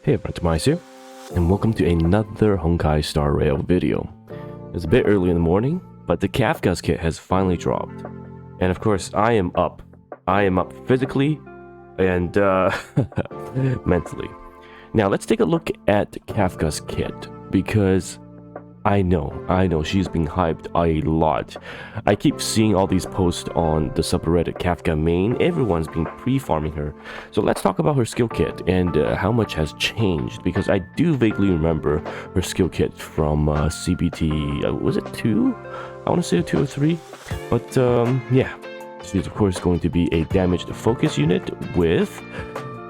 Hey everyone, TimaeuSS here, and welcome to another Honkai Star Rail video. It's a bit early in the morning, but the Kafka's kit has finally dropped. And of course, I am up. I am up physically and mentally. Now let's take a look at Kafka's kit, because I know, she's being hyped a lot. I keep seeing all these posts on the subreddit Kafka main. Everyone's been pre-farming her. So let's talk about her skill kit and how much has changed, because I do vaguely remember her skill kit from CBT, was it 2? I want to say 2 or 3. But yeah, she's of course going to be a damaged focus unit with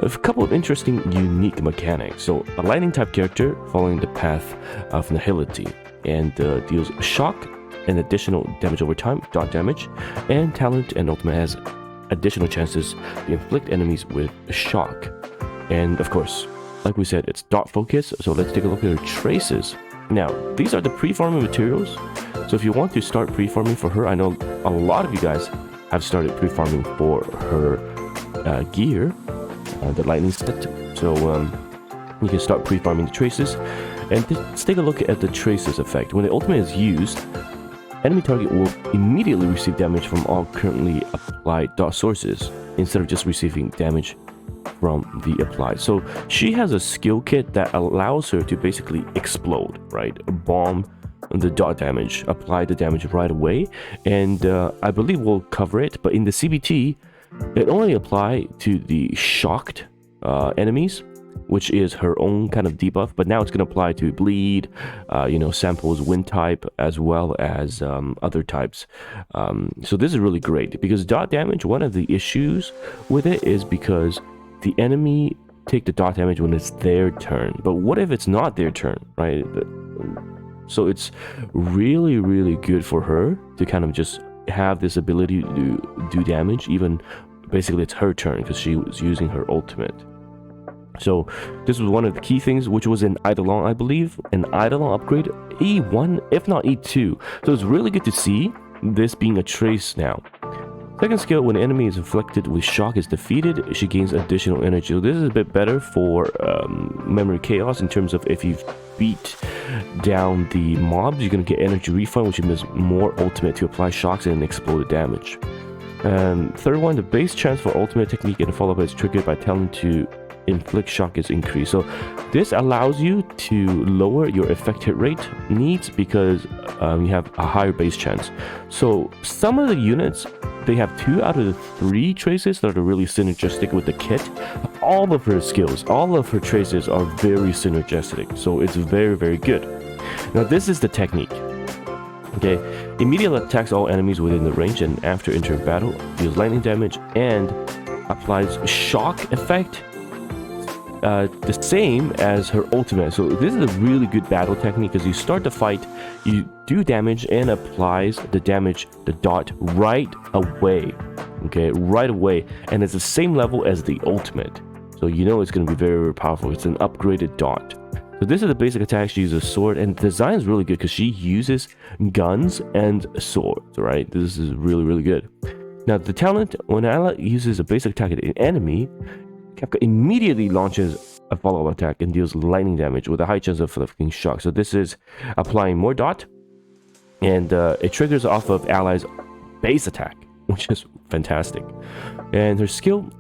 a couple of interesting, unique mechanics. So, a lightning type character following the path of nihility and deals shock and additional damage over time, dot damage, and talent and ultimate has additional chances to inflict enemies with shock. And of course, like we said, it's dot focus, so let's take a look at her traces. Now, these are the pre-farming materials, so if you want to start pre-farming for her, I know a lot of you guys have started pre-farming for her gear, the lightning set, so you can start pre-farming the traces. And let's take a look at the traces effect. When the ultimate is used, enemy target will immediately receive damage from all currently applied dot sources instead of just receiving damage from the applied. So she has a skill kit that allows her to basically explode, right? Bomb the dot damage, apply the damage right away, and I believe we'll cover it, but in the CBT it only applies to the shocked enemies, which is her own kind of debuff, but now it's going to apply to bleed, samples, wind type, as well as other types. So this is really great, because dot damage, one of the issues with it is because the enemy take the dot damage when it's their turn, but what if it's not their turn, right? So it's really, really good for her to kind of just have this ability to do damage, even basically it's her turn because she was using her ultimate. So this was one of the key things, which was an Eidolon, I believe, an Eidolon upgrade, E1 if not E2. So it's really good to see this being a trace now. Second skill, when an enemy is inflicted with shock is defeated, she gains additional energy. So this is a bit better for memory chaos in terms of if you beat down the mobs, you're going to get energy refund, which means more ultimate to apply shocks and explode damage. And third one, the base chance for ultimate technique and follow-up is triggered by talent to inflict shock is increased. So this allows you to lower your effect hit rate needs because you have a higher base chance. So some of the units, they have 2 out of the 3 traces that are really synergistic with the kit. All of her skills, all of her traces are very synergistic, so it's very, very good. Now this is the technique. Okay, immediately attacks all enemies within the range, and after entering battle deals lightning damage and applies shock effect, the same as her ultimate. So this is a really good battle technique, because you start the fight, you do damage and applies the damage, the dot, right away. Okay, right away, and it's the same level as the ultimate, so you know it's going to be very, very powerful. It's an upgraded dot. So this is the basic attack. She uses a sword, and the design is really good because she uses guns and swords, right? This is really, really good. Now the talent, when ally uses a basic attack at an enemy, Kafka immediately launches a follow-up attack and deals lightning damage with a high chance of inflicting shock. So this is applying more dot, and it triggers off of allies' base attack, which is fantastic. And her skill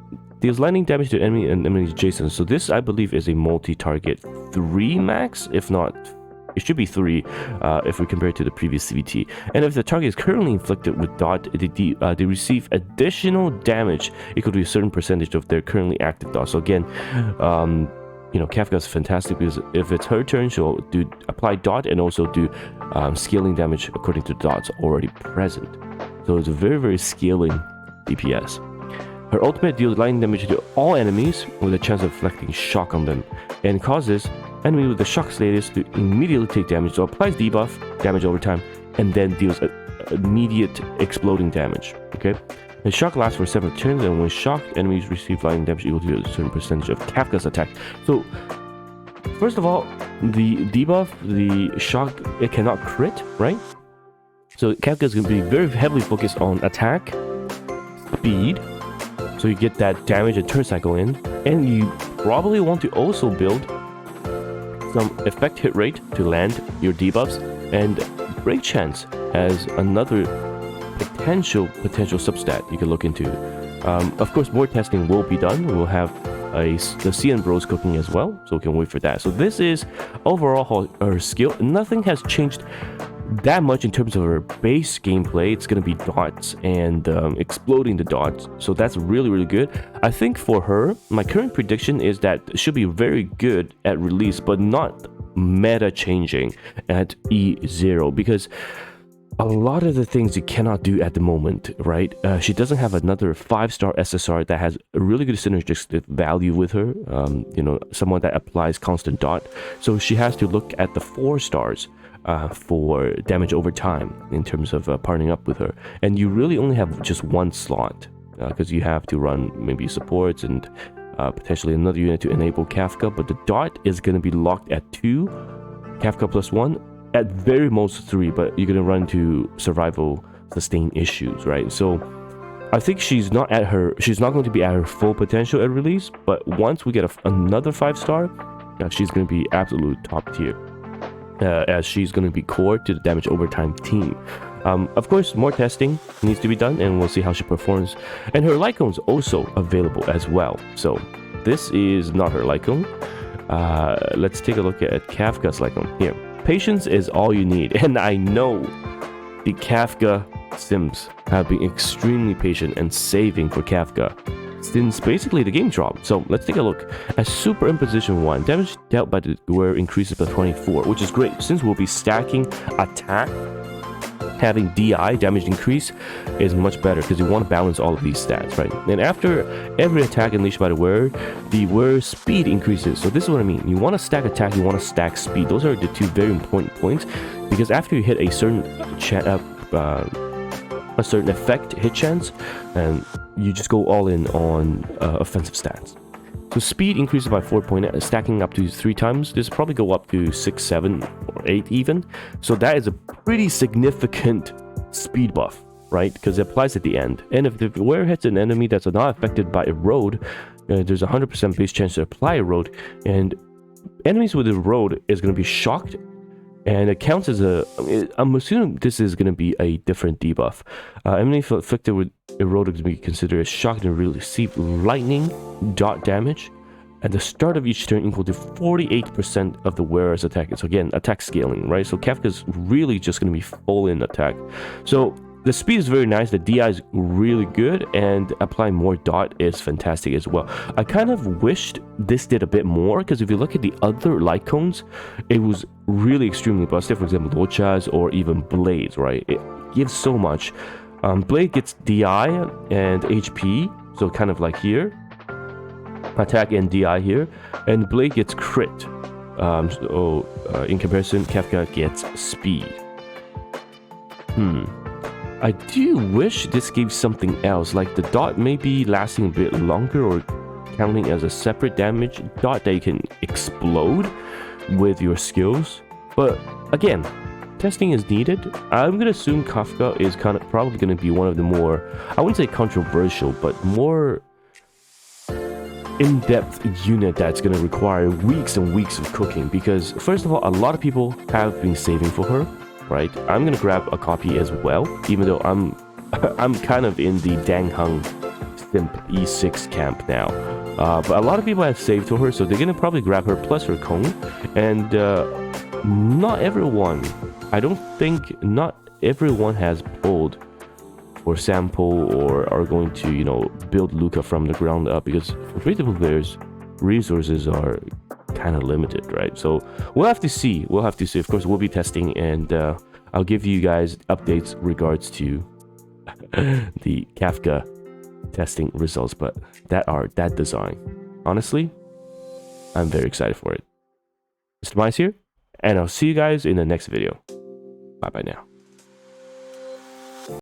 deals lightning damage to enemy and enemies adjacent. So this, I believe, is a multi-target 3 max, if not, it should be 3 if we compare it to the previous CBT. And if the target is currently inflicted with dot, they receive additional damage equal to a certain percentage of their currently active dot. So again, Kafka is fantastic because if it's her turn, she'll apply dot and also do scaling damage according to the dots already present. So it's a very, very scaling DPS. Her ultimate deals lightning damage to all enemies with a chance of inflicting shock on them, and causes enemy with the shock status to immediately take damage. So applies debuff, damage over time, and then deals immediate exploding damage. Okay, the shock lasts for several turns, and when shocked, enemies receive lightning damage equal to a certain percentage of Kafka's attack. So first of all, the debuff, the shock, it cannot crit, right? So Kafka is going to be very heavily focused on attack, speed, so you get that damage and turn cycle in, and you probably want to also build some effect hit rate to land your debuffs, and break chance as another potential substat you can look into. Of course, more testing will be done. We'll have the CN Bros cooking as well, so we can wait for that. So this is overall her skill. Nothing has changed that much in terms of her base gameplay. It's going to be dots and exploding the dots, so that's really good. I think for her, my current prediction is that she'll be very good at release, but not meta changing at E0, because a lot of the things you cannot do at the moment, right? She doesn't have another 5-star SSR that has a really good synergistic value with her, you know, someone that applies constant dot. So she has to look at the 4 stars for damage over time in terms of partnering up with her. And you really only have just one slot, because you have to run maybe supports and potentially another unit to enable Kafka, but the dot is going to be locked at 2, Kafka plus 1, at very most 3, but you're going to run into survival sustain issues, right? So I think she's not going to be at her full potential at release, but once we get another 5-star, she's going to be absolute top tier, as she's going to be core to the damage over time team. Of course, more testing needs to be done, and we'll see how she performs. And her Lycone is also available as well. So this is not her Lycone. Let's take a look at Kafka's Lycone here. Patience is all you need, and I know the Kafka sims have been extremely patient and saving for Kafka since basically the game dropped. So let's take a look at Super Imposition 1. Damage dealt by the wearer increases by 24, which is great since we'll be stacking attack. Having DI, damage increase, is much better because you want to balance all of these stats, right? And after every attack unleashed by the wearer's speed increases. So this is what I mean. You want to stack attack, you want to stack speed. Those are the two very important points, because after you hit a certain effect hit chance, and you just go all in on offensive stats. So speed increases by 4 points, stacking up to 3 times. This will probably go up to 6, 7, or 8 even. So that is a pretty significant speed buff, right? Because it applies at the end. And if the wearer hits an enemy that's not affected by erode, there's a 100% base chance to apply erode. And enemies with erode is going to be shocked. And it counts as I'm assuming this is going to be a different debuff. Enemies affected with erode is going to be considered as shocked and receive lightning dot damage at the start of each turn equal to 48% of the wearer's attack. So again, attack scaling, right? So Kafka's really just going to be full in attack. So the speed is very nice, the DI is really good, and applying more dot is fantastic as well. I kind of wished this did a bit more, because if you look at the other Lycones, it was really extremely busted. For example, Lochas or even Blades, right? It gives so much. Blade gets DI and HP, so kind of like here. Attack and DI here. And Blade gets crit. In comparison, Kafka gets speed. I do wish this gave something else, like the dot maybe lasting a bit longer, or counting as a separate damage dot that you can explode with your skills. But again, testing is needed. I'm gonna assume Kafka is probably gonna be one of the more, I wouldn't say controversial, but more in-depth unit that's gonna require weeks and weeks of cooking, because first of all, a lot of people have been saving for her. Right, I'm gonna grab a copy as well, even though I'm kind of in the Dang Hung Simp E6 camp now. But a lot of people have saved for her, so they're gonna probably grab her plus her cone. And not everyone has pulled or sample or are going to, you know, build Luca from the ground up, because for free-to-play players, resources are kind of limited, right? So we'll have to see. Of course, we'll be testing, and I'll give you guys updates regards to the Kafka testing results. But that design, honestly, I'm very excited for it. Mr. Mice here, and I'll see you guys in the next video. Bye bye now.